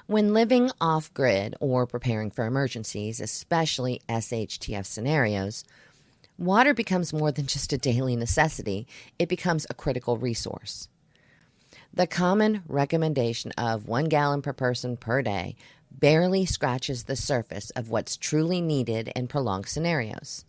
When living off-grid or preparing for emergencies, especially SHTF scenarios, water becomes more than just a daily necessity. It becomes a critical resource. The common recommendation of 1 gallon per person per day barely scratches the surface of what's truly needed in prolonged scenarios.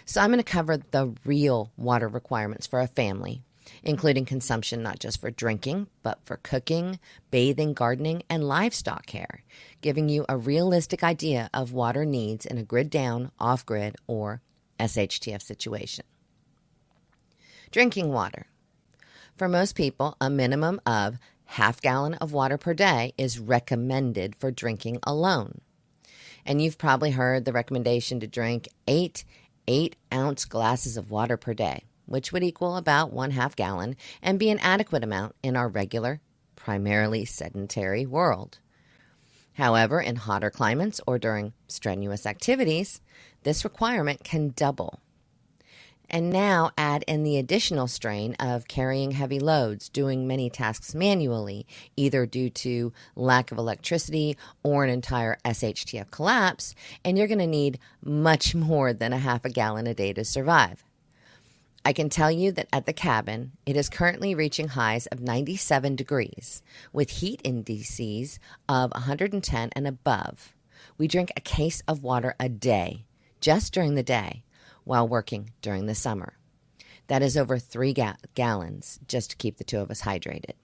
So I'm going to cover the real water requirements for a family, including consumption not just for drinking, but for cooking, bathing, gardening, and livestock care, giving you a realistic idea of water needs in a grid down, off-grid, or SHTF situation. Drinking water. For most people, a minimum of half gallon of water per day is recommended for drinking alone. And you've probably heard the recommendation to drink 8 8-ounce glasses of water per day, which would equal about 1/2 gallon and be an adequate amount in our regular, primarily sedentary world. However, in hotter climates or during strenuous activities, this requirement can double. And now add in the additional strain of carrying heavy loads, doing many tasks manually, either due to lack of electricity or an entire SHTF collapse, and you're going to need much more than 1/2 gallon a day to survive. I can tell you that at the cabin, it is currently reaching highs of 97 degrees, with heat indices of 110 and above. We drink a case of water a day, just during the day, while working during the summer. That is over 3 gallons just to keep the two of us hydrated.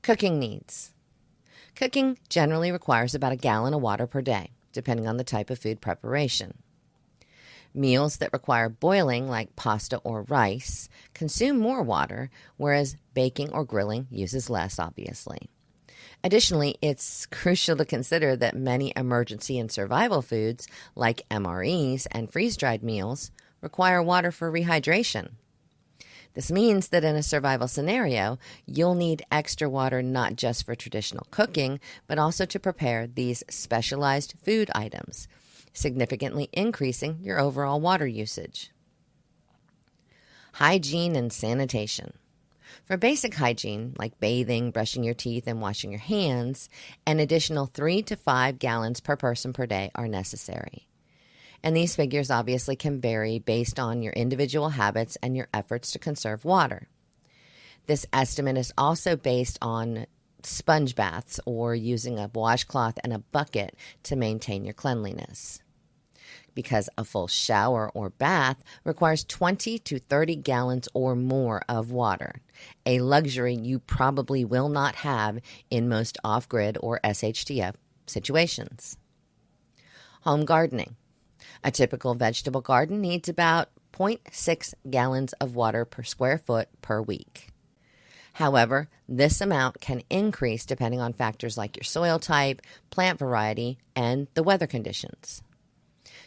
Cooking needs. Cooking generally requires about 1 gallon of water per day, depending on the type of food preparation. Meals that require boiling, like pasta or rice, consume more water, whereas baking or grilling uses less, obviously. Additionally, it's crucial to consider that many emergency and survival foods, like MREs and freeze-dried meals, require water for rehydration. This means that in a survival scenario, you'll need extra water not just for traditional cooking, but also to prepare these specialized food items, significantly increasing your overall water usage. Hygiene and sanitation. For basic hygiene, like bathing, brushing your teeth, and washing your hands, an additional 3 to 5 gallons per person per day are necessary. And these figures obviously can vary based on your individual habits and your efforts to conserve water. This estimate is also based on sponge baths or using a washcloth and a bucket to maintain your cleanliness, because a full shower or bath requires 20 to 30 gallons or more of water, a luxury you probably will not have in most off-grid or SHTF situations. Home gardening. A typical vegetable garden needs about 0.6 gallons of water per square foot per week. However, this amount can increase depending on factors like your soil type, plant variety, and the weather conditions.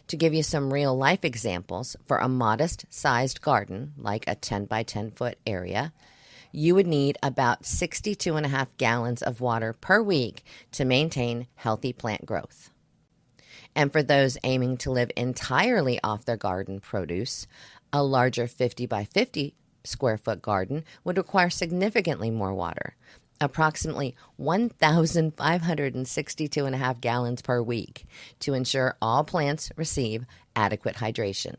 To give you some real-life examples, for a modest-sized garden, like a 10 by 10 foot area, you would need about 62.5 gallons of water per week to maintain healthy plant growth. And for those aiming to live entirely off their garden produce, a larger 50 by 50 square foot garden would require significantly more water, approximately 1,562.5 gallons per week, to ensure all plants receive adequate hydration.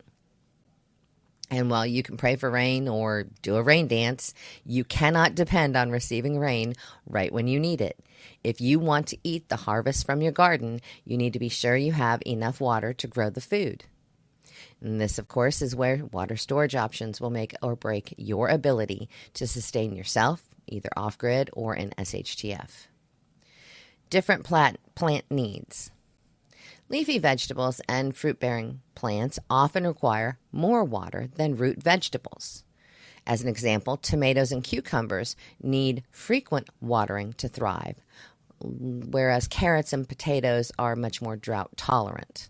And while you can pray for rain or do a rain dance, you cannot depend on receiving rain right when you need it. If you want to eat the harvest from your garden, you need to be sure you have enough water to grow the food. And this, of course, is where water storage options will make or break your ability to sustain yourself, either off-grid or in SHTF. Different plant needs. Leafy vegetables and fruit-bearing plants often require more water than root vegetables. As an example, tomatoes and cucumbers need frequent watering to thrive, whereas carrots and potatoes are much more drought tolerant.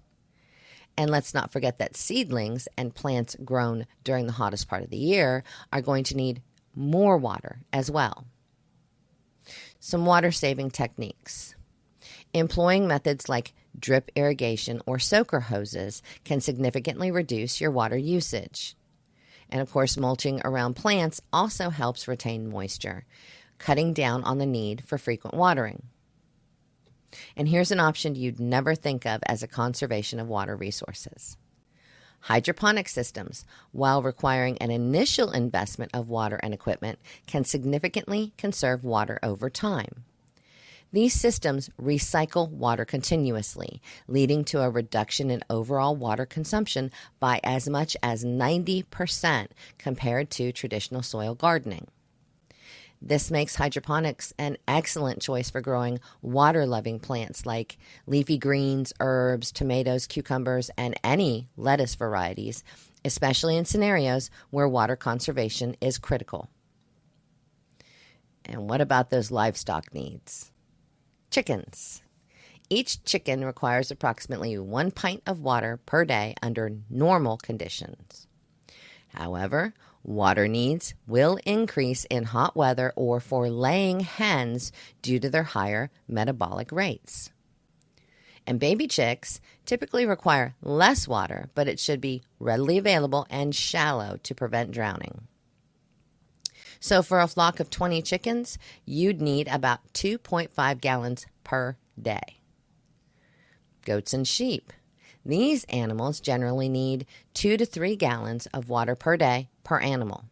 And let's not forget that seedlings and plants grown during the hottest part of the year are going to need more water as well. Some water-saving techniques. Employing methods like drip irrigation or soaker hoses can significantly reduce your water usage. And of course, mulching around plants also helps retain moisture, cutting down on the need for frequent watering. And here's an option you'd never think of as a conservation of water resources. Hydroponic systems, while requiring an initial investment of water and equipment, can significantly conserve water over time. These systems recycle water continuously, leading to a reduction in overall water consumption by as much as 90% compared to traditional soil gardening. This makes hydroponics an excellent choice for growing water-loving plants like leafy greens, herbs, tomatoes, cucumbers, and any lettuce varieties, especially in scenarios where water conservation is critical. And what about those livestock needs? Chickens. Each chicken requires approximately 1 pint of water per day under normal conditions. However, water needs will increase in hot weather or for laying hens due to their higher metabolic rates. And baby chicks typically require less water, but it should be readily available and shallow to prevent drowning. So for a flock of 20 chickens, you'd need about 2.5 gallons per day. Goats and sheep. These animals generally need 2 to 3 gallons of water per day per animal.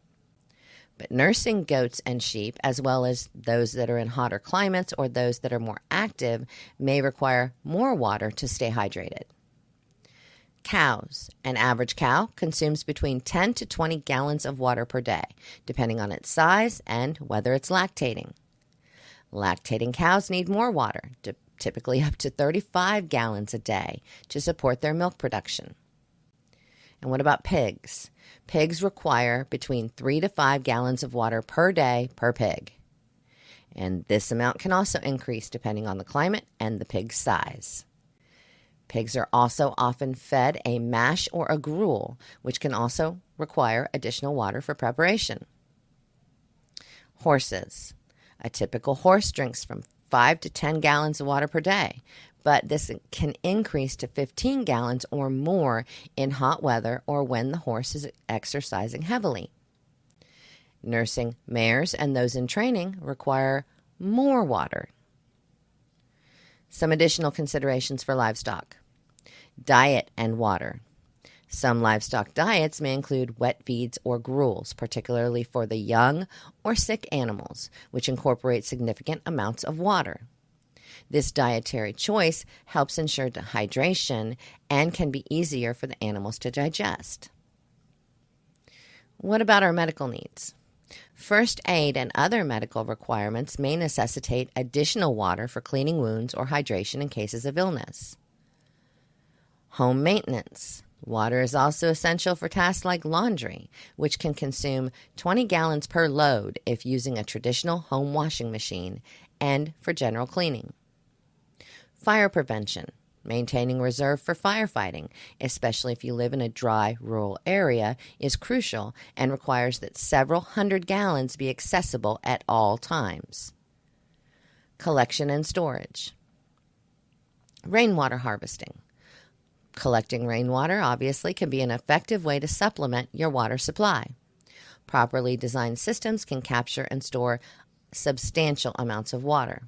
But nursing goats and sheep, as well as those that are in hotter climates or those that are more active, may require more water to stay hydrated. Cows. An average cow consumes between 10 to 20 gallons of water per day, depending on its size and whether it's lactating. Lactating cows need more water, typically up to 35 gallons a day, to support their milk production. And what about pigs? Pigs require between 3 to 5 gallons of water per day per pig. And this amount can also increase depending on the climate and the pig's size. Pigs are also often fed a mash or a gruel, which can also require additional water for preparation. Horses. A typical horse drinks from 5 to 10 gallons of water per day, but this can increase to 15 gallons or more in hot weather or when the horse is exercising heavily. Nursing mares and those in training require more water. Some additional considerations for livestock. Diet and water. Some livestock diets may include wet feeds or gruels, particularly for the young or sick animals, which incorporate significant amounts of water. This dietary choice helps ensure hydration and can be easier for the animals to digest. What about our medical needs? First aid and other medical requirements may necessitate additional water for cleaning wounds or hydration in cases of illness. Home maintenance. Water is also essential for tasks like laundry, which can consume 20 gallons per load if using a traditional home washing machine, and for general cleaning. Fire prevention. Maintaining reserve for firefighting, especially if you live in a dry, rural area, is crucial and requires that several hundred gallons be accessible at all times. Collection and storage. Rainwater harvesting. Collecting rainwater obviously can be an effective way to supplement your water supply. Properly designed systems can capture and store substantial amounts of water.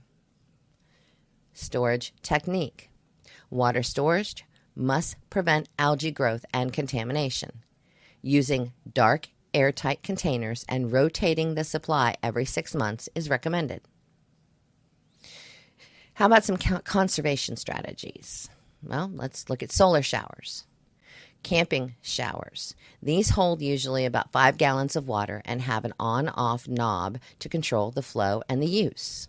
Storage technique. Water storage must prevent algae growth and contamination. Using dark, airtight containers and rotating the supply every 6 months is recommended. How about some conservation strategies? Well, let's look at solar showers. Camping showers. These hold usually about 5 gallons of water and have an on-off knob to control the flow and the use.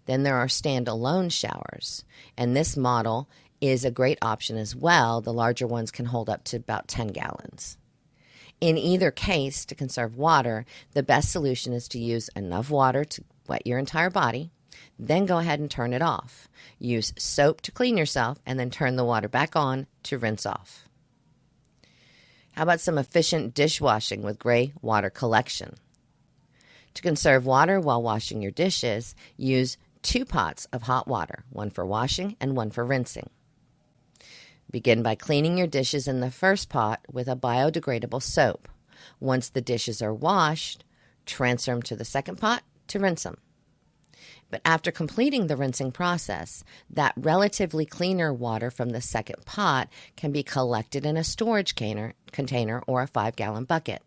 Then there are standalone showers, and this model is a great option as well. The larger ones can hold up to about 10 gallons. In either case, to conserve water, the best solution is to use enough water to wet your entire body, then go ahead and turn it off. Use soap to clean yourself, and then turn the water back on to rinse off. How about some efficient dishwashing with gray water collection? To conserve water while washing your dishes, use 2 pots of hot water, one for washing and one for rinsing. Begin by cleaning your dishes in the first pot with a biodegradable soap. Once the dishes are washed, transfer them to the second pot to rinse them. But after completing the rinsing process, that relatively cleaner water from the second pot can be collected in a storage container or a 5-gallon bucket.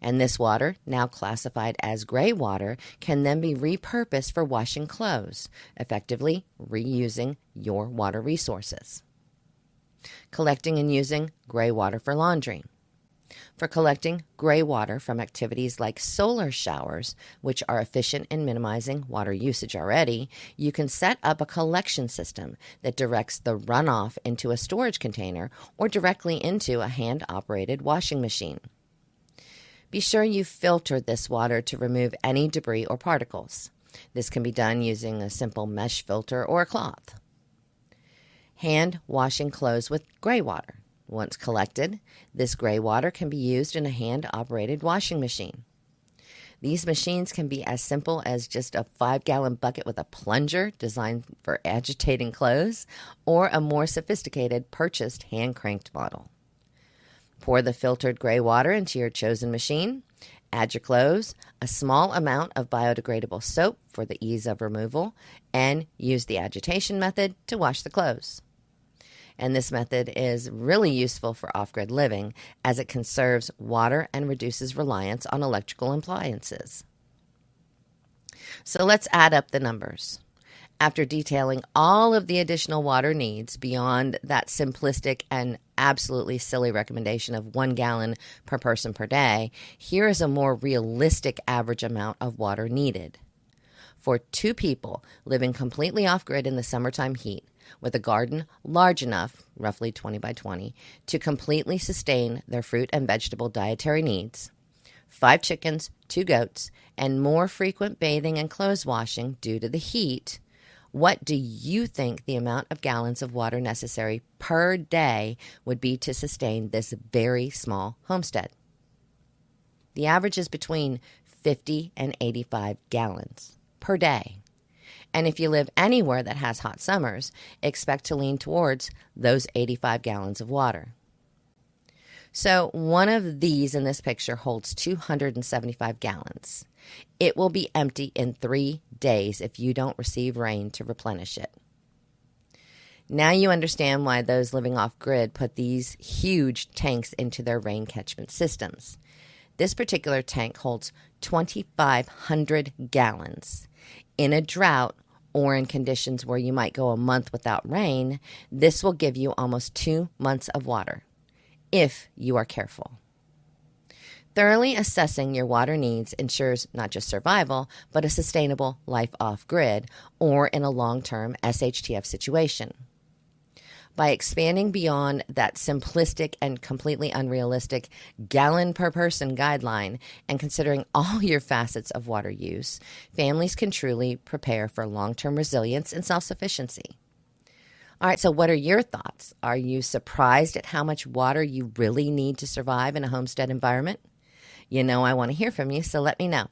And this water, now classified as gray water, can then be repurposed for washing clothes, effectively reusing your water resources. Collecting and using gray water for laundry. For collecting gray water from activities like solar showers, which are efficient in minimizing water usage already, you can set up a collection system that directs the runoff into a storage container or directly into a hand-operated washing machine. Be sure you filter this water to remove any debris or particles. This can be done using a simple mesh filter or a cloth. Hand washing clothes with gray water. Once collected, this gray water can be used in a hand-operated washing machine. These machines can be as simple as just a 5-gallon bucket with a plunger designed for agitating clothes, or a more sophisticated purchased hand-cranked model. Pour the filtered gray water into your chosen machine, add your clothes, a small amount of biodegradable soap for the ease of removal, and use the agitation method to wash the clothes. And this method is really useful for off-grid living as it conserves water and reduces reliance on electrical appliances. So let's add up the numbers. After detailing all of the additional water needs beyond that simplistic and absolutely silly recommendation of 1 gallon per person per day, here is a more realistic average amount of water needed. For 2 people living completely off-grid in the summertime heat, with a garden large enough, roughly 20 by 20, to completely sustain their fruit and vegetable dietary needs, 5 chickens, 2 goats, and more frequent bathing and clothes washing due to the heat, what do you think the amount of gallons of water necessary per day would be to sustain this very small homestead? The average is between 50 and 85 gallons per day. And if you live anywhere that has hot summers, expect to lean towards those 85 gallons of water. So one of these in this picture holds 275 gallons. It will be empty in 3 days if you don't receive rain to replenish it. Now you understand why those living off-grid put these huge tanks into their rain catchment systems. This particular tank holds 2,500 gallons. In a drought, or in conditions where you might go a month without rain, this will give you almost 2 months of water, if you are careful. Thoroughly assessing your water needs ensures not just survival, but a sustainable life off-grid or in a long-term SHTF situation. By expanding beyond that simplistic and completely unrealistic gallon per person guideline and considering all your facets of water use, families can truly prepare for long-term resilience and self-sufficiency. All right, so what are your thoughts? Are you surprised at how much water you really need to survive in a homestead environment? You know I want to hear from you, so let me know.